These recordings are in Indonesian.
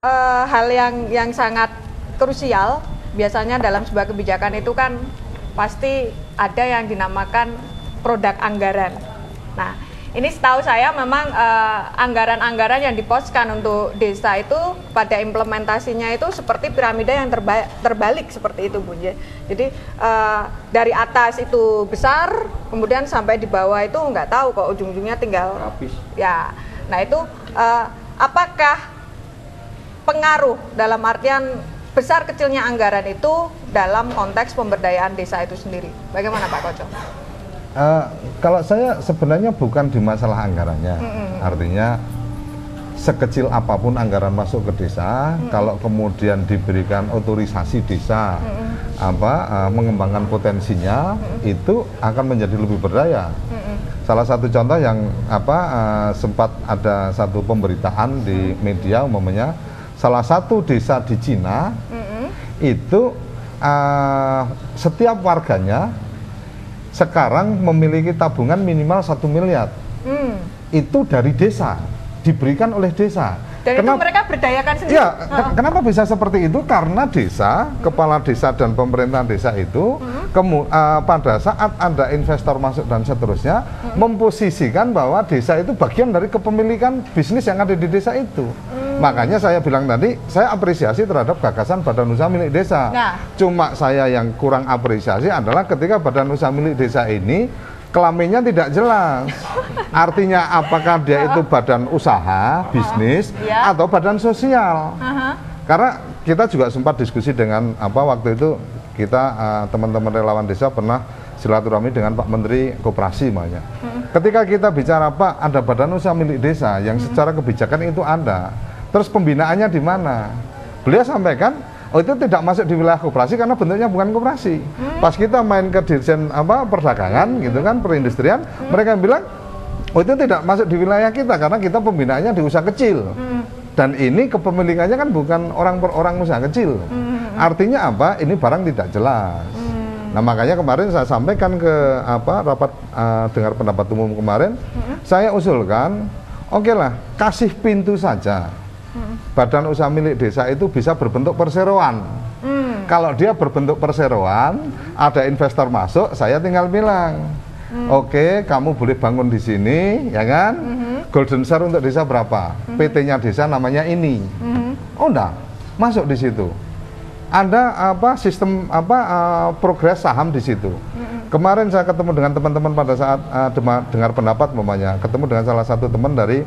Hal yang sangat krusial biasanya dalam sebuah kebijakan itu kan pasti ada yang dinamakan produk anggaran. Nah, ini setahu saya memang anggaran-anggaran yang diposkan untuk desa itu pada implementasinya itu seperti piramida yang terbalik seperti itu, Bu. Jadi dari atas itu besar, kemudian sampai di bawah itu nggak tahu kok ujung-ujungnya tinggal habis. Ya, nah itu apakah pengaruh dalam artian besar kecilnya anggaran itu dalam konteks pemberdayaan desa itu sendiri? Bagaimana Pak Koco? Kalau saya sebenarnya bukan di masalah anggarannya, artinya sekecil apapun anggaran masuk ke desa, kalau kemudian diberikan otorisasi desa, mengembangkan potensinya, itu akan menjadi lebih berdaya. Salah satu contoh yang sempat ada satu pemberitaan di media, umpamanya salah satu desa di Cina itu setiap warganya sekarang memiliki tabungan minimal 1 miliar. Itu dari desa, diberikan oleh desa. Dan itu mereka berdayakan sendiri. Ya, kenapa bisa seperti itu? Karena desa, kepala desa dan pemerintahan desa itu pada saat ada investor masuk dan seterusnya memposisikan bahwa desa itu bagian dari kepemilikan bisnis yang ada di desa itu. Makanya saya bilang tadi, saya apresiasi terhadap gagasan Badan Usaha Milik Desa. Cuma saya yang kurang apresiasi adalah ketika Badan Usaha Milik Desa ini kelaminnya tidak jelas. Artinya apakah dia itu badan usaha, bisnis, atau badan sosial. Karena kita juga sempat diskusi dengan waktu itu kita teman-teman relawan desa pernah silaturahmi dengan Pak Menteri Koperasi makanya. Ketika kita bicara Pak, ada Badan Usaha Milik Desa yang secara kebijakan itu ada. Terus pembinaannya di mana? Beliau sampaikan, oh itu tidak masuk di wilayah koperasi karena bentuknya bukan koperasi. Pas kita main ke dirjen perdagangan gitu kan, perindustrian, mereka bilang, oh itu tidak masuk di wilayah kita karena kita pembinaannya di usaha kecil. Dan ini kepemilikannya kan bukan orang per orang usaha kecil. Artinya apa? Ini barang tidak jelas. Nah makanya kemarin saya sampaikan ke rapat dengar pendapat umum kemarin, saya usulkan, oke lah, kasih pintu saja. Badan Usaha Milik Desa itu bisa berbentuk perseroan. Kalau dia berbentuk perseroan, ada investor masuk, saya tinggal bilang, oke, kamu boleh bangun di sini, ya kan? Golden Share untuk desa berapa? PT-nya desa namanya ini. Oh enggak, masuk di situ. Ada sistem progres saham di situ. Kemarin saya ketemu dengan teman-teman pada saat dengar pendapat, umpamanya ketemu dengan salah satu teman dari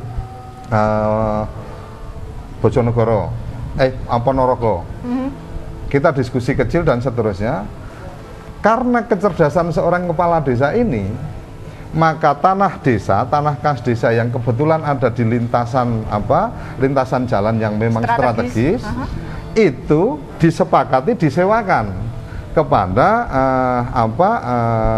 Bojonegoro, Ponorogo. Kita diskusi kecil dan seterusnya. Karena kecerdasan seorang kepala desa ini, maka tanah desa, tanah kas desa yang kebetulan ada di lintasan jalan yang memang strategis, itu disepakati disewakan kepada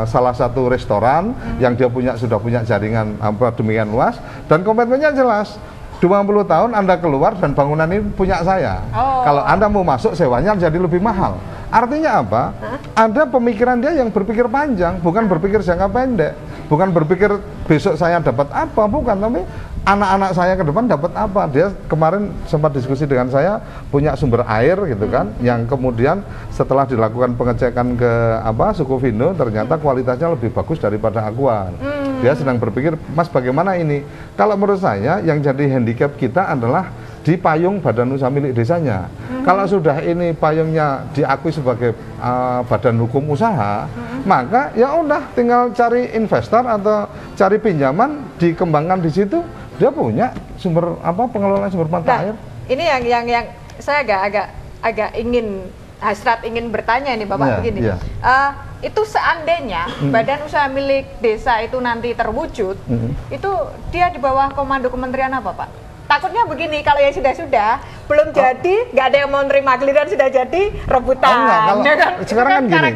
salah satu restoran yang dia sudah punya jaringan demikian luas, dan komitmennya jelas. 20 tahun Anda keluar dan bangunan ini punya saya. Kalau Anda mau masuk, sewanya jadi lebih mahal. Artinya apa? Ada pemikiran dia yang berpikir panjang, bukan berpikir jangka pendek. Bukan berpikir besok saya dapat apa, bukan. Tapi anak-anak saya ke depan dapat apa. Dia kemarin sempat diskusi dengan saya, punya sumber air gitu kan, yang kemudian setelah dilakukan pengecekan ke Suku Vindo, ternyata kualitasnya lebih bagus daripada Aqua. Dia sedang berpikir, Mas bagaimana ini? Kalau menurut saya yang jadi handicap kita adalah di payung Badan Usaha Milik Desanya. Kalau sudah ini payungnya diakui sebagai badan hukum usaha, maka ya udah tinggal cari investor atau cari pinjaman, dikembangkan di situ, dia punya sumber pengelolaan sumber mata air. Ini yang saya agak hasrat ingin bertanya ini Bapak begini. Itu seandainya Badan Usaha Milik Desa itu nanti terwujud, itu dia di bawah komando kementerian apa Pak? Takutnya begini, kalau yang sudah belum jadi, nggak ada yang mau nerima giliran sudah jadi rebutan. Sekarang kan gini,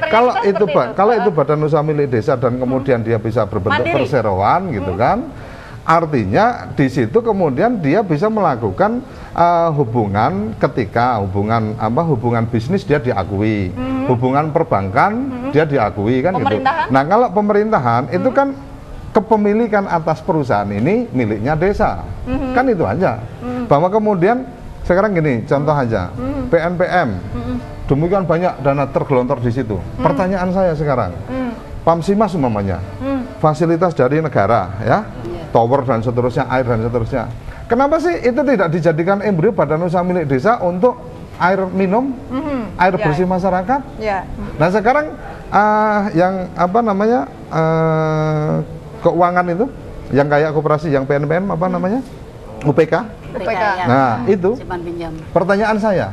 kalau itu Badan Usaha Milik Desa dan kemudian dia bisa berbentuk perseroan gitu kan, artinya di situ kemudian dia bisa melakukan hubungan hubungan bisnis dia diakui, hubungan perbankan dia diakui kan gitu. Nah kalau pemerintahan itu kan kepemilikan atas perusahaan ini miliknya desa, kan itu aja. Bahwa kemudian sekarang gini, contoh aja, PNPM, demikian banyak dana tergelontor di situ. Pertanyaan saya sekarang, Pamsimas umpamanya, fasilitas dari negara, ya, tower dan seterusnya, air dan seterusnya. Kenapa sih itu tidak dijadikan embrio badan usaha milik desa untuk air minum, air bersih masyarakat? Nah sekarang yang apa namanya keuangan itu, yang kayak koperasi, yang PNPM apa namanya, UPK. Ya. Nah itu Simpan pinjam. pertanyaan saya.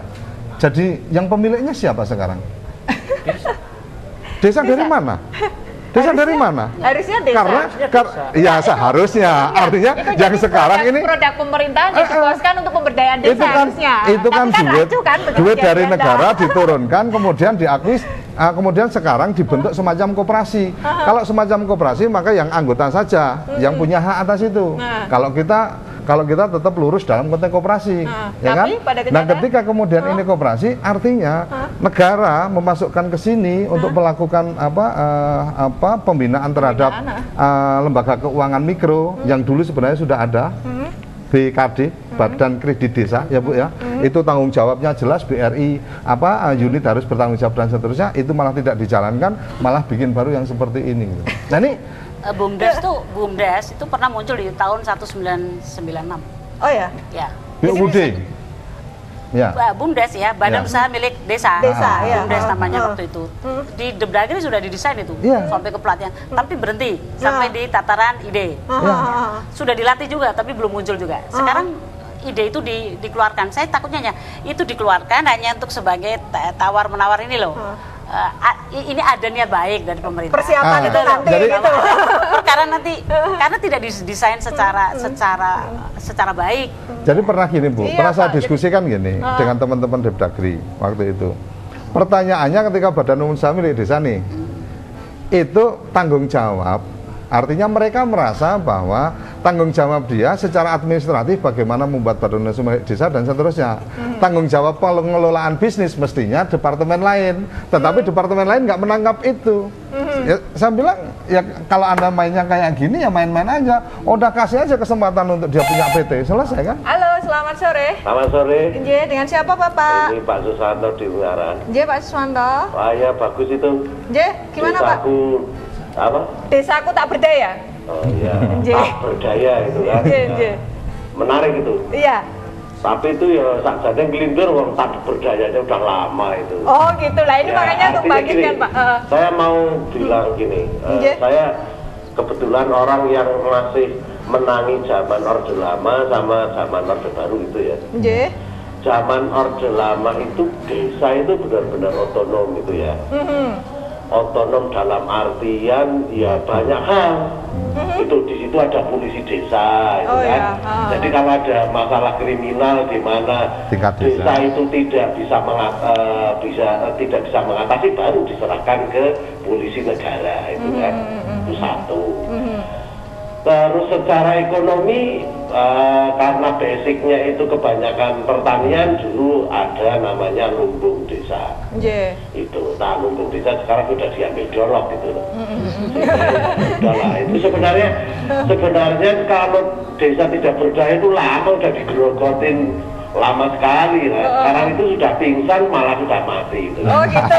Jadi yang pemiliknya siapa sekarang? Desa dari mana? Desa dari mana? Harusnya desa. Karena ya seharusnya. Artinya yang sekarang ini produk pemerintahan dikeluarkan untuk pemberdayaan desa harusnya. Itu kan duit, rancu kan, duit dari negara diturunkan, kemudian diakui, kemudian sekarang dibentuk semacam koperasi. Kalau semacam koperasi maka yang anggota saja yang punya hak atas itu. Kalau kita tetap lurus dalam konteks koperasi, ya kan? Nah, ketika kemudian ini koperasi, artinya negara memasukkan ke sini untuk melakukan pembinaan terhadap lembaga keuangan mikro yang dulu sebenarnya sudah ada, BKD, Badan Kredit Desa, ya Bu ya. Itu tanggung jawabnya jelas, BRI unit harus bertanggung jawab dan seterusnya. Itu malah tidak dijalankan, malah bikin baru yang seperti ini. Nah ini BUMDes itu pernah muncul di tahun 1996. Oh ya? Ya. BUD. Ya. BUMDes ya, Badan Usaha Milik Desa. BUMDes namanya waktu itu. Di Depdagri sudah didesain itu sampai ke pelatihan, tapi berhenti sampai di tataran ide. Sudah dilatih juga, tapi belum muncul juga. Sekarang ide itu dikeluarkan. Saya takutnya itu dikeluarkan hanya untuk sebagai tawar menawar ini loh. Ini ada niat baik dari pemerintah. Persiapan itu nanti gitu. Karena tidak didesain secara baik. Jadi pernah gini Bu, pernah saya diskusikan gini dengan teman-teman Depdagri waktu itu. Pertanyaannya ketika Badan Usaha Milik Desa nih, itu tanggung jawab. Artinya mereka merasa bahwa tanggung jawab dia secara administratif bagaimana membuat Badan Usaha Milik Desa dan seterusnya. Tanggung jawab pengelolaan bisnis mestinya departemen lain, tetapi departemen lain nggak menangkap itu. Ya, saya bilang ya kalau Anda mainnya kayak gini ya main-main aja. Udah kasih aja kesempatan untuk dia punya PT, selesai kan? Halo, selamat sore. Selamat sore. Nggih, dengan siapa Bapak? Ini Pak Susanto di Ungaran. Nggih, Pak Susanto. Wah ya bagus itu. Nggih, gimana Pak? Desaku apa? Desaku tak berdaya. Oh iya, tak berdaya itu kan. Nggih. Menarik itu. Iya. Tapi itu ya sakjane ngelindur wong tak berdayanya udah lama itu. Oh gitu lah, ini Ya, makanya untuk artinya bangkit kan gini, Pak. Saya mau bilang gini, saya kebetulan orang yang masih menangi zaman Orde Lama sama zaman Orde Baru itu ya. Nggih. Zaman Orde Lama itu desa itu benar-benar otonom gitu ya. Otonom dalam artian ya banyak hal. Itu di situ ada polisi desa, itu kan. Jadi kalau ada masalah kriminal di mana desa itu tidak bisa mengatasi, baru diserahkan ke polisi negara, itu kan. Itu satu. Terus secara ekonomi karena basicnya itu kebanyakan pertanian, dulu ada namanya lumbung desa. Itu, nah lumbung desa sekarang sudah diambil dolok gitu loh. Itu sebenarnya kalau desa tidak berdaya itu lama udah digerogotin lama sekali lah. Sekarang itu sudah pingsan malah sudah mati itu. Oh gitu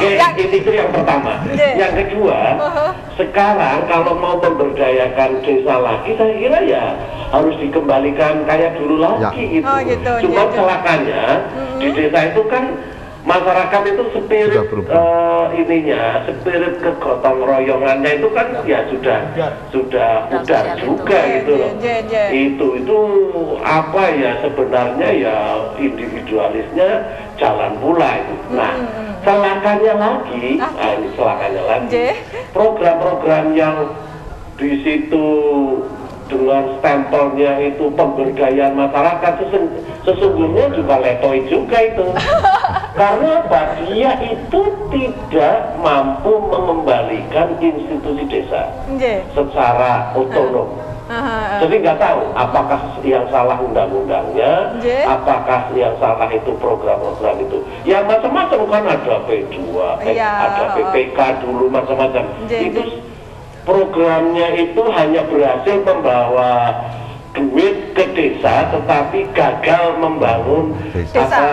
ya. Itu yang pertama. Yang kedua, sekarang kalau mau memberdayakan desa lagi, saya kira ya harus dikembalikan kayak dulu lagi gitu. Cuma celakanya di desa itu kan masyarakat itu spirit spirit kegotong royongannya itu kan ya sudah pudar juga gitu loh. Itu apa ya sebenarnya ya individualisnya jalan pula itu. Nah, celakanya lagi, program-program yang di situ dengan stempelnya itu pemberdayaan masyarakat sesungguhnya juga letoi juga itu. Karena dia itu tidak mampu mengembalikan institusi desa secara otonom. Jadi nggak tahu apakah yang salah undang-undangnya, apakah yang salah itu program-program itu. Ya macam-macam kan, ada P2, ada PPK dulu macam-macam. Itu programnya itu hanya berhasil membawa duit ke desa tetapi gagal membangun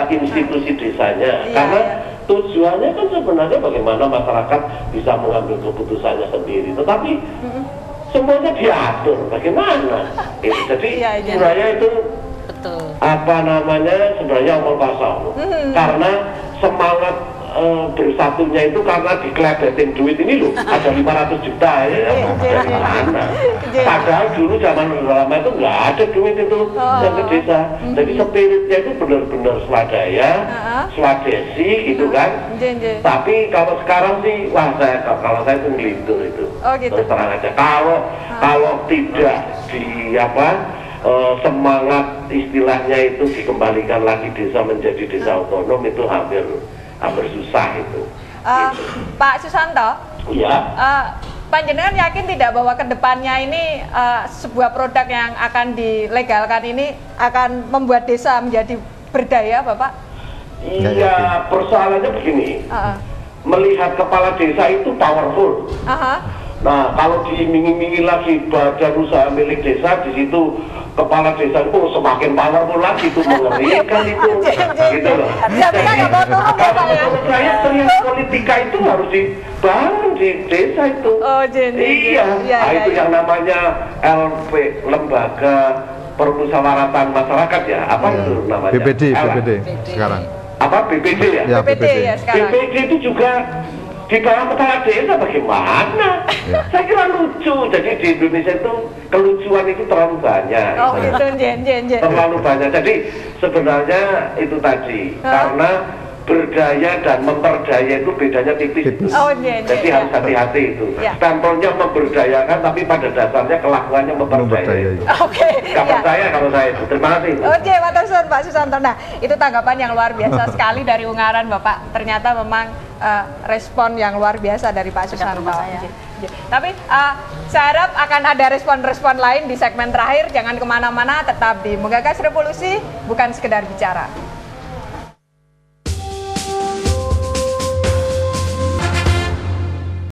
institusi desanya. Karena tujuannya kan sebenarnya bagaimana masyarakat bisa mengambil keputusannya sendiri, tetapi semuanya diatur bagaimana. Jadi sebenarnya itu sebenarnya omong kosong. Karena semangat bersatunya itu karena dikelebetin duit ini loh, ada 500 juta ya, dari mana? Padahal dulu zaman lama itu nggak ada duit itu yang ke desa. Jadi spiritnya itu benar-benar swadaya, swadesi gitu kan. Tapi kalau sekarang sih, wah kalau saya itu ngelindur itu. Terus terang aja. Kalau tidak semangat istilahnya itu dikembalikan lagi desa menjadi desa otonom, itu hampir susah itu. Pak Susanto, panjenengan yakin tidak bahwa kedepannya ini sebuah produk yang akan dilegalkan ini akan membuat desa menjadi berdaya, Bapak? Iya, persoalannya begini. Melihat kepala desa itu powerful. Nah, kalau diiming-imingi lagi badan usaha milik desa, di situ kepala desa itu semakin powerful lagi, itu mengerikan itu, gitu loh. Jadi, menurut saya teriak politika itu harus dibangun di desa itu. Nah, itu yang namanya LP, Lembaga Permusyawaratan Masyarakat ya, apa itu namanya? BPD sekarang. Apa BPD ya? BPD ya sekarang. BPD itu juga di bawah kepala desa bagaimana? Saya kira lucu. Jadi di Indonesia itu kelucuan itu terlalu banyak. Terlalu banyak. Jadi sebenarnya itu tadi karena berdaya dan memperdaya itu bedanya tipis. Jadi harus hati-hati itu. Stempelnya memberdayakan, tapi pada dasarnya kelakuannya memperdaya. Gak percaya kalau saya itu. Terima kasih. Pak Susanto. Nah, itu tanggapan yang luar biasa sekali dari Ungaran, Bapak. Ternyata memang respon yang luar biasa dari Pak Susanto. Tapi saya harap akan ada respon-respon lain di segmen terakhir. Jangan kemana-mana, tetap di Menggagas Revolusi, bukan sekedar bicara.